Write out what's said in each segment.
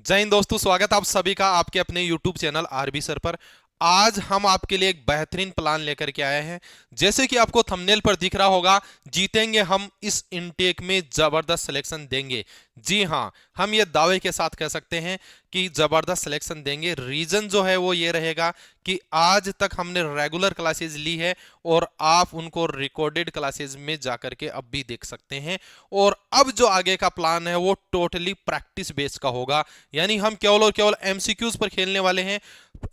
जय हिंद दोस्तों, स्वागत आप सभी का आपके अपने YouTube चैनल आरबी सर पर। आज हम आपके लिए एक बेहतरीन प्लान लेकर के आए हैं। जैसे कि आपको थंबनेल पर दिख रहा होगा, जीतेंगे हम इस इनटेक में जबरदस्त सिलेक्शन देंगे। जी हां, हम ये दावे के साथ कह सकते हैं कि जबरदस्त सिलेक्शन देंगे। रीजन जो है वो ये रहेगा कि आज तक हमने रेगुलर क्लासेस ली है और आप उनको रिकॉर्डेड क्लासेस में जाकर के अब भी देख सकते हैं। और अब जो आगे का प्लान है वो टोटली प्रैक्टिस बेस्ड का होगा, यानी हम केवल और केवल एमसीक्यूज पर खेलने वाले हैं।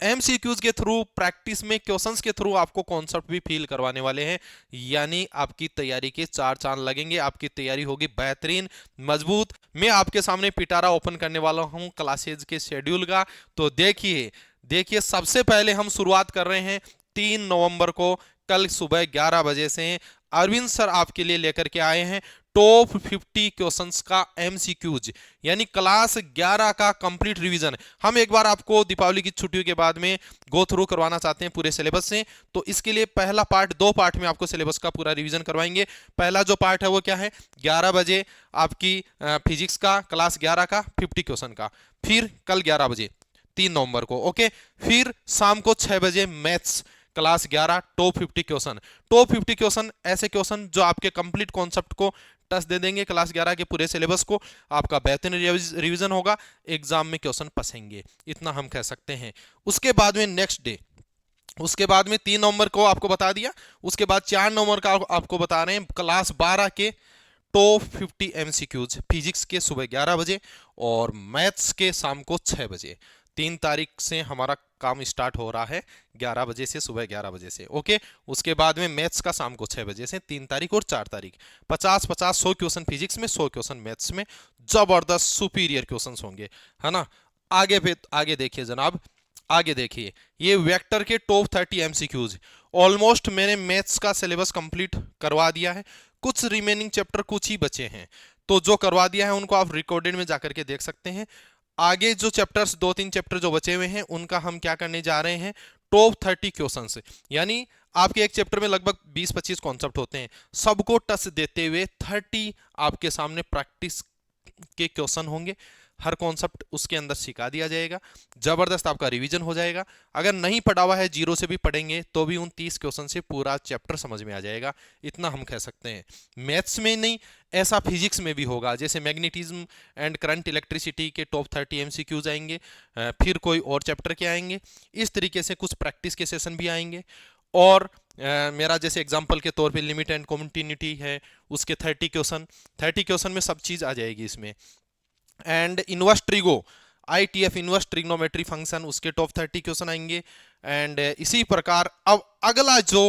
एमसीक्यूज के थ्रू, प्रैक्टिस में क्वेश्चंस के थ्रू आपको कॉन्सेप्ट भी फील करवाने वाले हैं, यानी आपकी तैयारी के चार चांद लगेंगे। आपकी तैयारी होगी बेहतरीन, मजबूत। मैं आपके सामने पिटारा ओपन करने वाला हूं क्लासेज के शेड्यूल का। तो देखिए देखिए सबसे पहले हम शुरुआत कर रहे हैं 3 नवंबर को, कल सुबह 11 बजे से अरविंद सर आपके लिए लेकर के आए हैं टॉप 50 क्वेश्चंस का एमसीक्यूज, यानी क्लास 11 का कंप्लीट रिवीजन। हम एक बार आपको दीपावली की छुट्टियों के बाद में गो थ्रू करवाना चाहते हैं पूरे सिलेबस से। तो इसके लिए पहला पार्ट, 2 पार्ट में आपको सिलेबस का पूरा रिवीजन करवाएंगे। पहला जो पार्ट है वो क्या है, 11 बजे आपकी फिजिक्स का, क्लास 11 का 50 क्वेश्चन का। फिर कल 11 बजे 3 नवंबर को, ओके। फिर शाम को 6 बजे maths class 11 top 50 question. Top 50 question ऐसे क्वेश्चन जो आपके कंप्लीट कॉन्सेप्ट को टच दे देंगे, क्लास 11 के पूरे सिलेबस को। आपका बेहतरीन रिवीजन होगा, एग्जाम में क्वेश्चन फंसेंगे, इतना हम कह सकते हैं। उसके बाद में नेक्स्ट डे, उसके बाद में 3 नवंबर को आपको बता दिया। उसके बाद 4 नवंबर का आपको बता रहे हैं क्लास 12 के टॉप 50 एमसीक्यूज, फिजिक्स के सुबह 11 बजे और मैथ्स के शाम को 6 बजे। 3 तारीख से हमारा काम स्टार्ट हो रहा है 11 बजे से, सुबह 11 बजे से, ओके। उसके बाद में मैथ्स का शाम को 6 बजे से 3 तारीख और 4 तारीख। 50-50 100 क्वेश्चन फिजिक्स में, 100 क्वेश्चन मैथ्स में। जबरदस्त सुपीरियर क्वेश्चंस होंगे, है ना। आगे पे आगे देखिए जनाब, आगे देखिए ये वेक्टर के टॉप 30 एमसीक्यूज। ऑलमोस्ट मैंने मैथ्स का सिलेबस कंप्लीट करवा दिया है, कुछ रिमेनिंग चैप्टर कुछ ही बचे हैं, तो जो करवा दिया है उनको आप रिकॉर्डेड में जाकर के देख सकते हैं। आगे जो चैप्टर्स, 2-3 चैप्टर जो बचे हुए हैं, उनका हम क्या करने जा रहे हैं, टॉप 30 क्वेश्चंस, यानी आपके एक चैप्टर में लगभग 20-25 कॉन्सेप्ट होते हैं, सबको टच देते हुए 30 आपके सामने प्रैक्टिस के क्वेश्चन होंगे। हर कॉन्सेप्ट उसके अंदर सिखा दिया जाएगा, जबरदस्त आपका रिवीजन हो जाएगा। अगर नहीं पढ़ा हुआ है, जीरो से भी पढ़ेंगे तो भी उन 30 क्वेश्चन से पूरा चैप्टर समझ में आ जाएगा, इतना हम कह सकते हैं। मैथ्स में नहीं, ऐसा फिजिक्स में भी होगा। जैसे मैग्नेटिज्म एंड करंट इलेक्ट्रिसिटी के टॉप 30 एमसीक्यूज आएंगे, फिर कोई और चैप्टर के आएंगे, इस तरीके से कुछ प्रैक्टिस के सेशन भी आएंगे। और मेरा जैसे एग्जांपल के तौर पे लिमिट एंड कॉन्टिन्यूटी है, उसके 30 क्वेश्चन में सब चीज़ आ जाएगी इसमें। And inverse trigo, ITF inverse trigonometry function, उसके टॉप 30 क्वेश्चन आएंगे। एंड इसी प्रकार अब अगला जो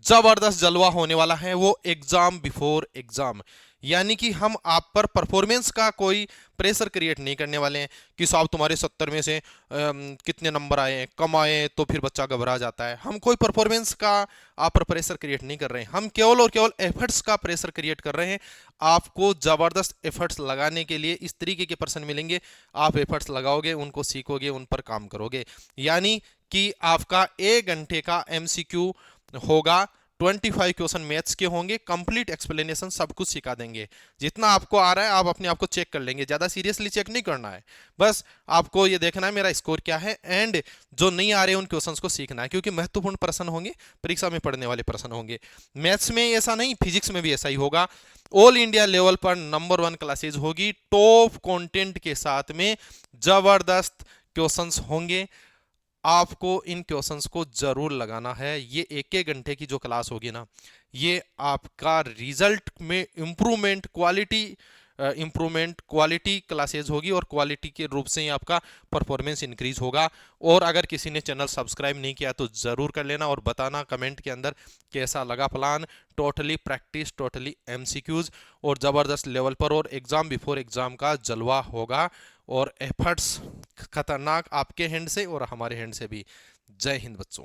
जबरदस्त जलवा होने वाला है वो एग्जाम बिफोर एग्जाम, यानी कि हम आप पर परफॉर्मेंस का कोई प्रेशर क्रिएट नहीं करने वाले हैं कि साहब तुम्हारे 70 में से कितने नंबर आए, कम आए, तो फिर बच्चा घबरा जाता है। हम कोई परफॉर्मेंस का आप पर प्रेशर क्रिएट नहीं कर रहे हैं, हम केवल और केवल एफर्ट्स का प्रेशर क्रिएट कर रहे हैं। आपको जबरदस्त एफर्ट्स लगाने के लिए इस तरीके के पर्सन मिलेंगे, आप एफर्ट्स लगाओगे, उनको सीखोगे, उन पर काम करोगे, यानी कि आपका 1 घंटे का एमसीक्यू होगा। 25 क्वेश्चन मैथ्स के होंगे, कंप्लीट एक्सप्लेनेशन सब कुछ सिखा देंगे। जितना आपको आ रहा है आप अपने आप को चेक कर लेंगे, ज्यादा सीरियसली चेक नहीं करना है, बस आपको ये देखना है मेरा स्कोर क्या है। एंड जो नहीं आ रहे उन क्वेश्चंस को सीखना है, क्योंकि महत्वपूर्ण प्रश्न होंगे, परीक्षा में पढ़ने वाले प्रश्न होंगे। मैथ्स में ऐसा नहीं, फिजिक्स में भी ऐसा ही होगा। ऑल इंडिया लेवल पर नंबर 1 क्लासेज होगी, टॉप कंटेंट के साथ में जबरदस्त क्वेश्चंस होंगे। आपको इन क्वेश्चंस को जरूर लगाना है। ये 1-1 घंटे की जो क्लास होगी ना, ये आपका रिजल्ट में इंप्रूवमेंट, क्वालिटी क्लासेज होगी, और क्वालिटी के रूप से ही आपका परफॉर्मेंस इंक्रीज होगा। और अगर किसी ने चैनल सब्सक्राइब नहीं किया तो जरूर कर लेना और बताना कमेंट के अंदर कैसा लगा plan. Totally practice, totally MCQs और जबरदस्त लेवल पर, और एग्जाम बिफोर एग्जाम का जलवा होगा, और एफर्ट्स खतरनाक आपके हैंड से और हमारे हैंड से भी। जय हिंद बच्चों।